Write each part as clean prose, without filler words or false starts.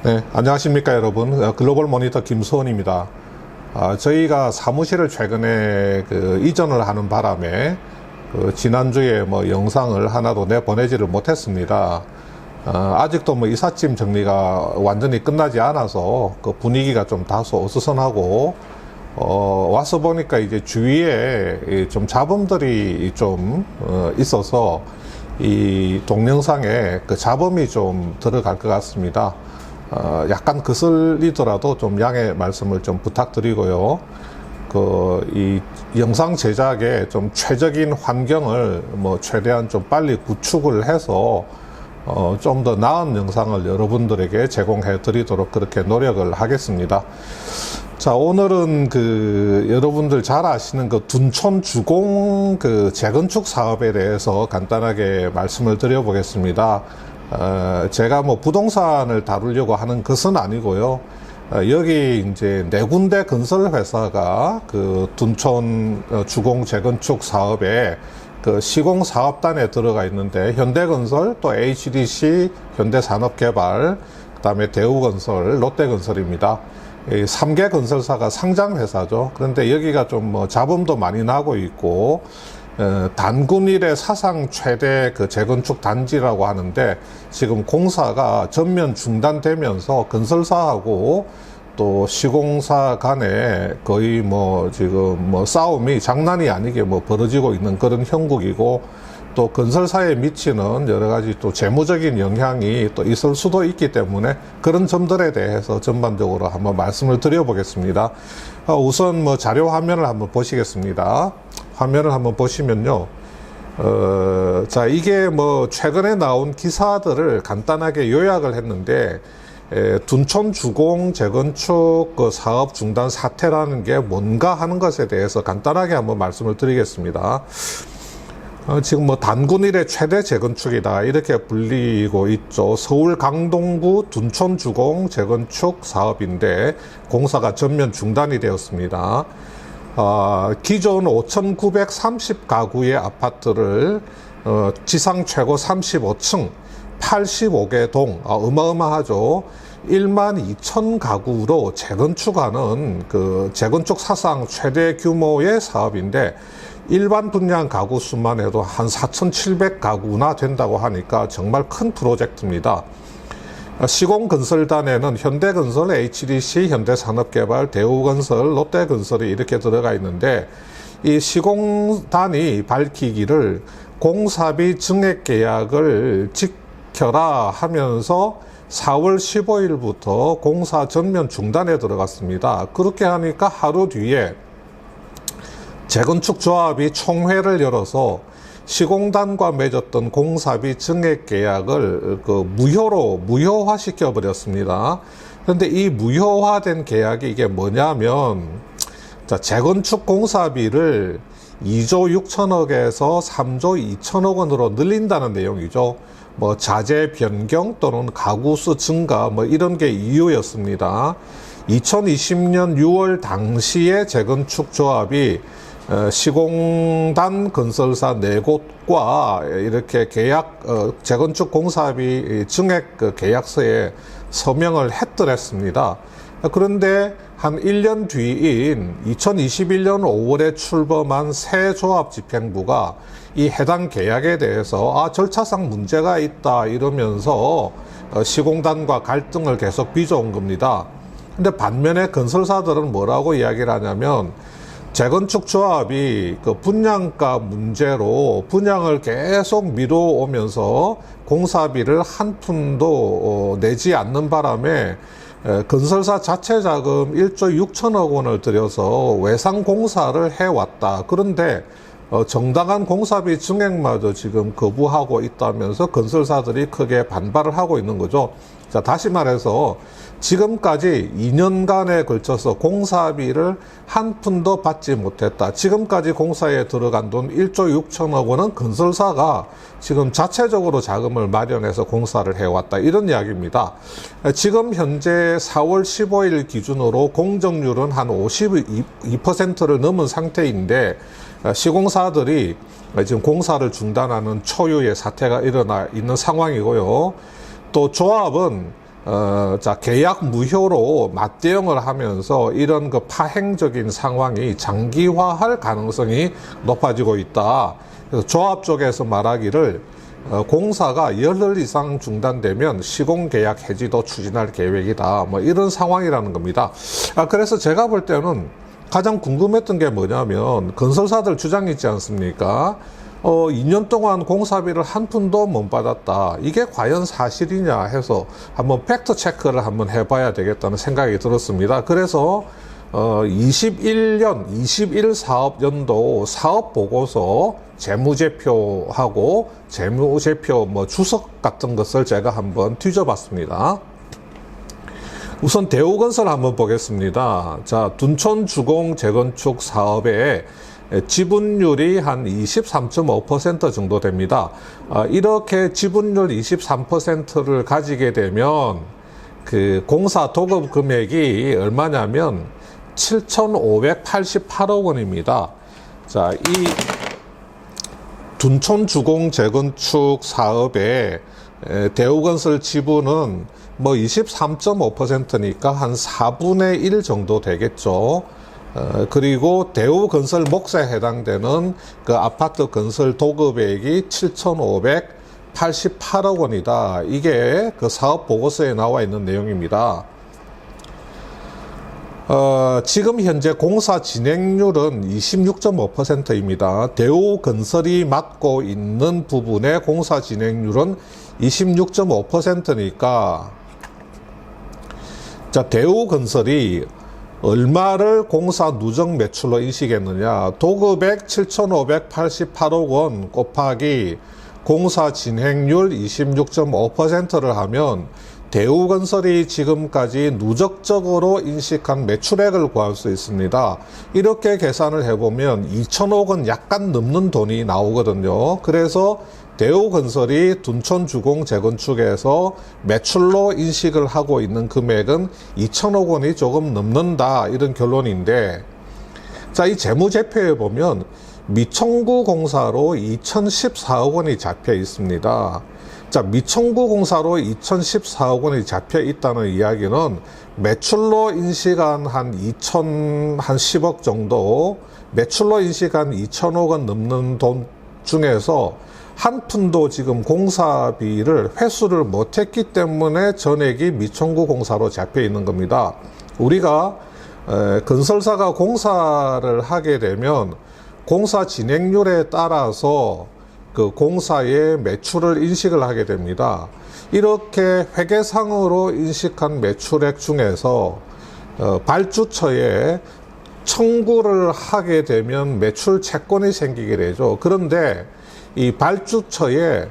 네, 안녕하십니까 여러분. 글로벌 모니터 김수원입니다. 저희가 사무실을 최근에 이전을 하는 바람에 지난주에 영상을 하나도 내보내지를 못했습니다. 아직도 이삿짐 정리가 완전히 끝나지 않아서 분위기가 좀 다소 어수선하고, 와서 보니까 이제 주위에 좀 잡음들이 좀 있어서 이 동영상에 잡음이 좀 들어갈 것 같습니다. 약간 거슬리더라도 좀 양해 말씀을 좀 부탁드리고요. 이 영상 제작에 좀 최적인 환경을 최대한 좀 빨리 구축을 해서 좀 더 나은 영상을 여러분들에게 제공해 드리도록 그렇게 노력을 하겠습니다. 자, 오늘은 여러분들 잘 아시는 둔촌 주공 재건축 사업에 대해서 간단하게 말씀을 드려보겠습니다. 제가 부동산을 다루려고 하는 것은 아니고요. 여기 이제 네 군데 건설 회사가 둔촌 주공 재건축 사업에 시공 사업단에 들어가 있는데, 현대건설, 또 HDC, 현대산업개발, 그다음에 대우건설, 롯데건설입니다. 이 3개 건설사가 상장 회사죠. 그런데 여기가 좀 잡음도 많이 나고 있고, 단군 이래 사상 최대 재건축 단지라고 하는데, 지금 공사가 전면 중단되면서 건설사하고 또 시공사 간에 거의 지금 싸움이 장난이 아니게 벌어지고 있는 그런 형국이고, 또 건설사에 미치는 여러 가지 또 재무적인 영향이 또 있을 수도 있기 때문에 그런 점들에 대해서 전반적으로 한번 말씀을 드려보겠습니다. 우선 자료 화면을 한번 보시겠습니다. 화면을 한번 보시면요. 자, 이게 최근에 나온 기사들을 간단하게 요약을 했는데, 둔촌 주공 재건축 사업 중단 사태라는 게 뭔가 하는 것에 대해서 간단하게 한번 말씀을 드리겠습니다. 지금 단군 이래 최대 재건축이다 이렇게 불리고 있죠. 서울 강동구 둔촌 주공 재건축 사업인데 공사가 전면 중단이 되었습니다. 기존 5,930가구의 아파트를 지상 최고 35층 85개 동, 어마어마하죠. 12,000가구로 재건축하는 재건축 사상 최대 규모의 사업인데, 일반 분양 가구 수만 해도 한 4,700가구나 된다고 하니까 정말 큰 프로젝트입니다. 시공건설단에는 현대건설, HDC, 현대산업개발, 대우건설, 롯데건설이 이렇게 들어가 있는데, 이 시공단이 밝히기를 공사비 증액 계약을 지켜라 하면서 4월 15일부터 공사 전면 중단에 들어갔습니다. 그렇게 하니까 하루 뒤에 재건축 조합이 총회를 열어서 시공단과 맺었던 공사비 증액 계약을 무효화시켜 버렸습니다. 그런데 이 무효화된 계약이 이게 뭐냐면, 자, 재건축 공사비를 2조 6천억에서 3조 2천억 원으로 늘린다는 내용이죠. 자재 변경 또는 가구수 증가 이런 게 이유였습니다. 2020년 6월 당시에 재건축 조합이 시공단 건설사 4곳과 이렇게 재건축 공사비 증액 계약서에 서명을 했더랬습니다. 그런데 한 1년 뒤인 2021년 5월에 출범한 새 조합 집행부가 이 해당 계약에 대해서 절차상 문제가 있다 이러면서 시공단과 갈등을 계속 빚어온 겁니다. 근데 반면에 건설사들은 뭐라고 이야기를 하냐면, 재건축 조합이 분양가 문제로 분양을 계속 미뤄오면서 공사비를 한 푼도 내지 않는 바람에 건설사 자체 자금 1조 6천억 원을 들여서 외상 공사를 해왔다. 그런데 정당한 공사비 증액마저 지금 거부하고 있다면서 건설사들이 크게 반발을 하고 있는 거죠. 자, 다시 말해서 지금까지 2년간에 걸쳐서 공사비를 한 푼도 받지 못했다. 지금까지 공사에 들어간 돈 1조 6천억 원은 건설사가 지금 자체적으로 자금을 마련해서 공사를 해왔다. 이런 이야기입니다. 지금 현재 4월 15일 기준으로 공정률은 한 52%를 넘은 상태인데, 시공사들이 지금 공사를 중단하는 초유의 사태가 일어나 있는 상황이고요. 또 조합은 자, 계약 무효로 맞대응을 하면서 이런 그 파행적인 상황이 장기화할 가능성이 높아지고 있다. 그래서 조합 쪽에서 말하기를 공사가 열흘 이상 중단되면 시공계약 해지도 추진할 계획이다. 뭐 이런 상황이라는 겁니다. 그래서 제가 볼 때는 가장 궁금했던 게 뭐냐면 건설사들 주장이 있지 않습니까? 2년 동안 공사비를 한 푼도 못 받았다. 이게 과연 사실이냐 해서 한번 팩트 체크를 한번 해봐야 되겠다는 생각이 들었습니다. 그래서 21년, 21사업연도 사업보고서 재무제표하고 재무제표 뭐 주석 같은 것을 제가 한번 뒤져봤습니다. 우선 대우건설 한번 보겠습니다. 자, 둔촌 주공 재건축 사업에 지분율이 한 23.5% 정도 됩니다. 이렇게 지분율 23%를 가지게 되면 그 공사 도급 금액이 얼마냐면 7,588억 원입니다. 자, 이 둔촌 주공 재건축 사업에 대우건설 지분은 뭐 23.5%니까 한 4분의 1 정도 되겠죠. 그리고 대우건설 몫에 해당되는 그 아파트 건설 도급액이 7,588억 원이다. 이게 그 사업 보고서에 나와 있는 내용입니다. 지금 현재 공사 진행률은 26.5%입니다. 대우건설이 맡고 있는 부분의 공사 진행률은 26.5%니까 자, 대우건설이 얼마를 공사 누적 매출로 인식했느냐. 도급액 7,588억 원 곱하기 공사 진행률 26.5%를 하면 대우건설이 지금까지 누적적으로 인식한 매출액을 구할 수 있습니다. 이렇게 계산을 해보면 2천억 원 약간 넘는 돈이 나오거든요. 그래서 대우건설이 둔촌 주공 재건축에서 매출로 인식을 하고 있는 금액은 2천억 원이 조금 넘는다, 이런 결론인데, 자, 이 재무제표에 보면 미청구 공사로 2,014억 원이 잡혀 있습니다. 자, 미청구 공사로 2,014억 원이 잡혀 있다는 이야기는 매출로 인식한 한 2,010억 정도, 매출로 인식한 2,000억 원 넘는 돈 중에서 한 푼도 지금 공사비를 회수를 못했기 때문에 전액이 미청구 공사로 잡혀 있는 겁니다. 우리가 건설사가 공사를 하게 되면 공사 진행률에 따라서 그 공사의 매출을 인식을 하게 됩니다. 이렇게 회계상으로 인식한 매출액 중에서 발주처에 청구를 하게 되면 매출 채권이 생기게 되죠. 그런데 이 발주처에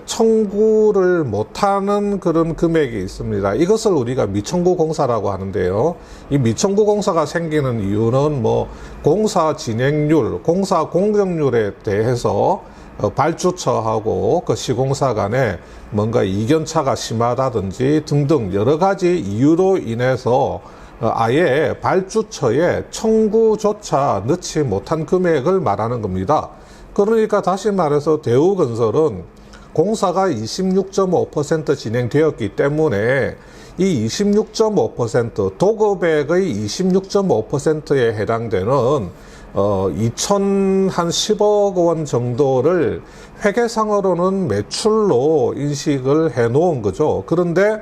청구를 못하는 그런 금액이 있습니다. 이것을 우리가 미청구 공사라고 하는데요. 이 미청구 공사가 생기는 이유는 뭐 공사 진행률, 공사 공정률에 대해서 발주처하고 그 시공사 간에 뭔가 이견차가 심하다든지 등등 여러 가지 이유로 인해서 아예 발주처에 청구조차 넣지 못한 금액을 말하는 겁니다. 그러니까 다시 말해서 대우건설은 공사가 26.5% 진행되었기 때문에 이 26.5% 도급액의 26.5%에 해당되는 2,010억 원 정도를 회계상으로는 매출로 인식을 해 놓은 거죠. 그런데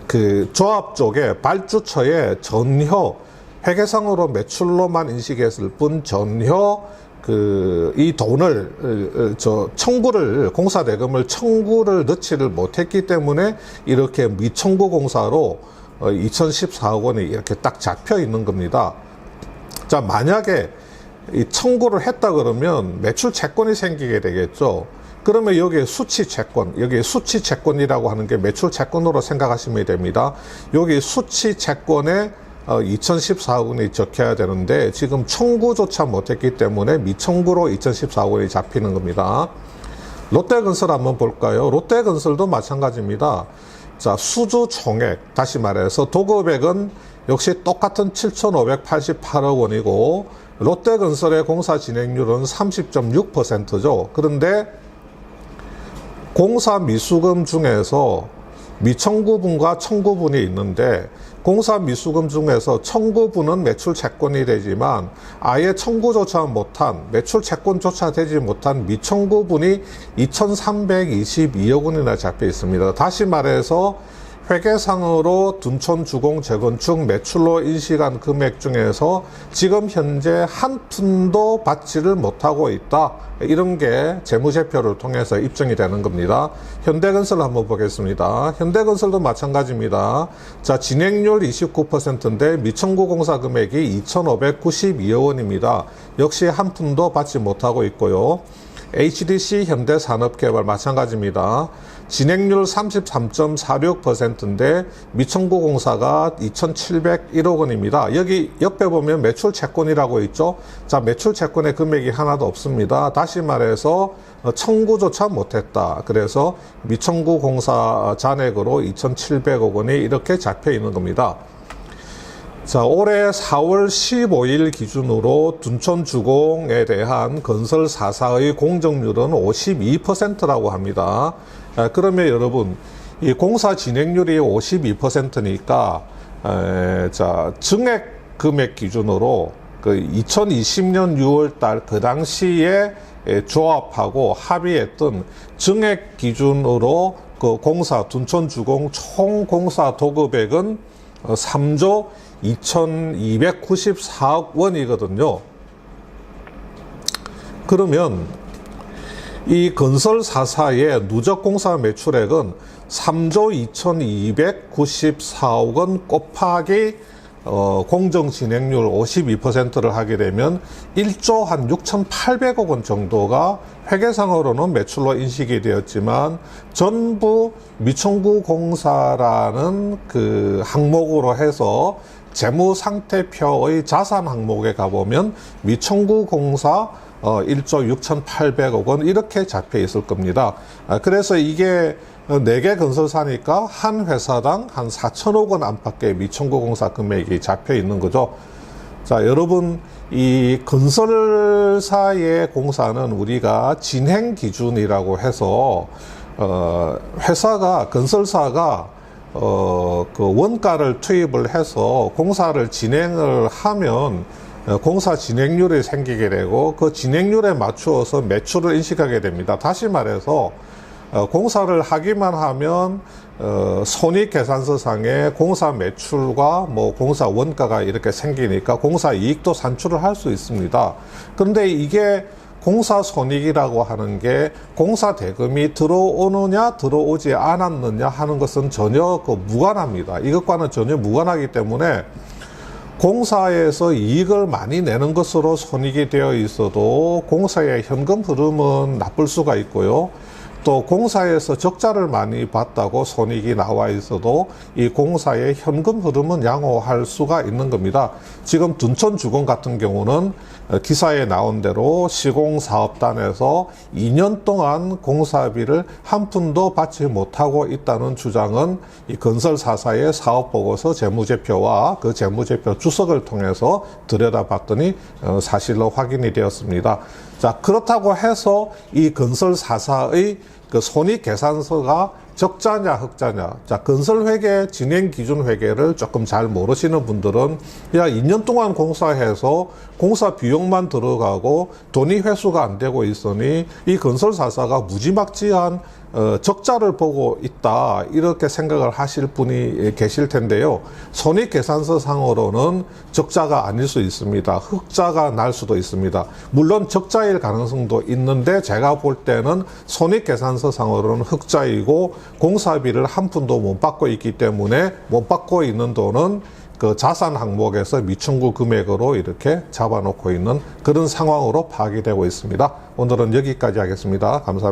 그 조합 쪽에 발주처에 전혀 회계상으로 매출로만 인식했을 뿐 전혀 이 돈을 청구를 공사 대금을 청구를 넣지를 못했기 때문에 이렇게 미청구 공사로 2,014억 원이 이렇게 딱 잡혀 있는 겁니다. 자, 만약에 이 청구를 했다 그러면 매출 채권이 생기게 되겠죠. 그러면 여기에 수치 채권, 여기 수치 채권이라고 하는 게 매출 채권으로 생각하시면 됩니다. 여기 수치 채권에 2,014억 원이 적혀야 되는데 지금 청구조차 못했기 때문에 미청구로 2,014억 원이 잡히는 겁니다. 롯데건설 한번 볼까요? 롯데건설도 마찬가지입니다. 자, 수주 총액, 다시 말해서 도급액은 역시 똑같은 7,588억 원이고 롯데건설의 공사 진행률은 30.6%죠. 그런데 공사 미수금 중에서 미청구분과 청구분이 있는데, 공사 미수금 중에서 청구분은 매출 채권이 되지만 아예 청구조차 못한, 매출 채권조차 되지 못한 미청구분이 2,322억 원이나 잡혀 있습니다. 다시 말해서 회계상으로 둔촌주공 재건축 매출로 인식한 금액 중에서 지금 현재 한 푼도 받지를 못하고 있다. 이런 게 재무제표를 통해서 입증이 되는 겁니다. 현대건설 한번 보겠습니다. 현대건설도 마찬가지입니다. 자, 진행률 29%인데 미청구 공사 금액이 2,592억 원입니다. 역시 한 푼도 받지 못하고 있고요. HDC 현대산업개발 마찬가지입니다. 진행률 33.46%인데 미청구 공사가 2,701억 원입니다. 여기 옆에 보면 매출 채권이라고 있죠. 자, 매출 채권의 금액이 하나도 없습니다. 다시 말해서 청구조차 못했다. 그래서 미청구 공사 잔액으로 2,700억 원이 이렇게 잡혀 있는 겁니다. 자, 올해 4월 15일 기준으로 둔촌주공에 대한 건설 4사의 공정률은 52%라고 합니다. 그러면 여러분, 이 공사 진행률이 52%니까, 자, 증액 금액 기준으로 그 2020년 6월달 그 당시에 조합하고 합의했던 증액 기준으로 그 공사, 둔촌주공 총 공사 도급액은 3조 2,294억 원이거든요. 그러면 이 건설 4사의 누적 공사 매출액은 3조 2,294억 원 곱하기 공정 진행률 52%를 하게 되면 1조 한 6,800억 원 정도가 회계상으로는 매출로 인식이 되었지만 전부 미청구 공사라는 그 항목으로 해서 재무상태표의 자산 항목에 가보면 미청구 공사 1조 6,800억 원 이렇게 잡혀 있을 겁니다. 그래서 이게 4개 건설사니까 한 회사당 한 4천억 원 안팎의 미청구 공사 금액이 잡혀 있는 거죠. 자, 여러분, 이 건설사의 공사는 우리가 진행 기준이라고 해서 회사가, 건설사가 그 원가를 투입을 해서 공사를 진행을 하면 공사 진행률이 생기게 되고 그 진행률에 맞추어서 매출을 인식하게 됩니다. 다시 말해서 공사를 하기만 하면 손익계산서상에 공사 매출과 뭐 공사 원가가 이렇게 생기니까 공사 이익도 산출을 할 수 있습니다. 그런데 이게 공사 손익이라고 하는 게 공사 대금이 들어오느냐 들어오지 않았느냐 하는 것은 전혀 무관합니다. 이것과는 전혀 무관하기 때문에 공사에서 이익을 많이 내는 것으로 손익이 되어 있어도 공사의 현금 흐름은 나쁠 수가 있고요. 또 공사에서 적자를 많이 봤다고 손익이 나와 있어도 이 공사의 현금 흐름은 양호할 수가 있는 겁니다. 지금 둔촌주공 같은 경우는 기사에 나온 대로 시공사업단에서 2년 동안 공사비를 한 푼도 받지 못하고 있다는 주장은 이 건설사사의 사업보고서 재무제표와 그 재무제표 주석을 통해서 들여다봤더니 사실로 확인이 되었습니다. 자, 그렇다고 해서 이 건설사사의 그 손익계산서가 적자냐 흑자냐. 자, 건설회계 진행기준회계를 조금 잘 모르시는 분들은 야, 2년 동안 공사해서 공사 비용만 들어가고 돈이 회수가 안 되고 있으니 이 건설사사가 무지막지한 적자를 보고 있다, 이렇게 생각을 하실 분이 계실 텐데요. 손익계산서 상으로는 적자가 아닐 수 있습니다. 흑자가 날 수도 있습니다. 물론 적자일 가능성도 있는데 제가 볼 때는 손익계산서 상으로는 흑자이고 공사비를 한 푼도 못 받고 있기 때문에 못 받고 있는 돈은 그 자산 항목에서 미청구 금액으로 이렇게 잡아놓고 있는 그런 상황으로 파악이 되고 있습니다. 오늘은 여기까지 하겠습니다. 감사합니다.